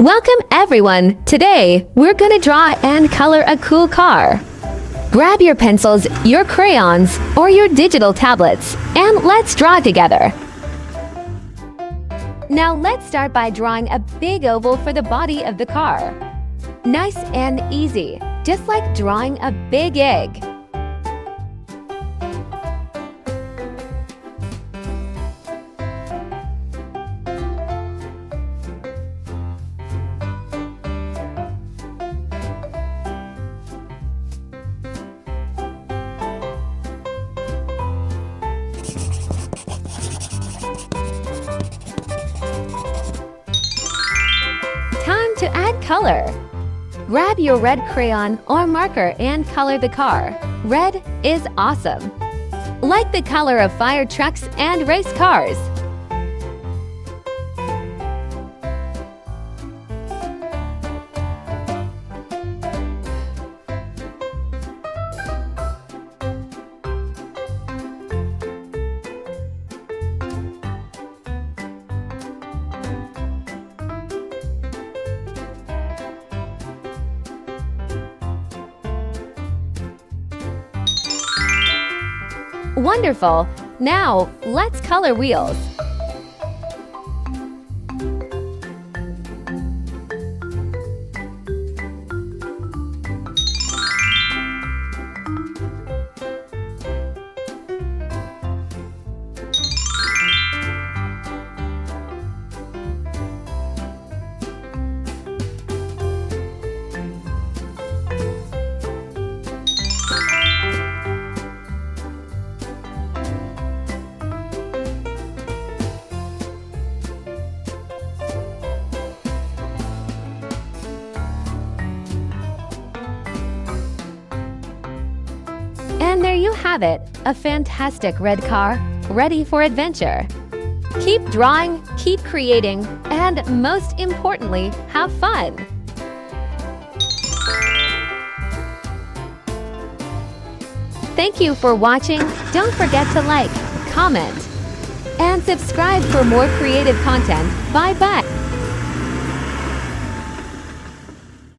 Welcome everyone! Today, we're gonna draw and color a cool car. Grab your pencils, your crayons, or your digital tablets, and let's draw together. Now let's start by drawing a big oval for the body of the car. Nice and easy, just like drawing a big egg. Time to add color. Grab your red crayon or marker and color the car. Red is awesome. Like the color of fire trucks and race cars. Wonderful! Now, let's color wheels. And there you have it, a fantastic red car, ready for adventure. Keep drawing, keep creating, and most importantly, have fun. Thank you for watching. Don't forget to like, comment, and subscribe for more creative content. Bye-bye.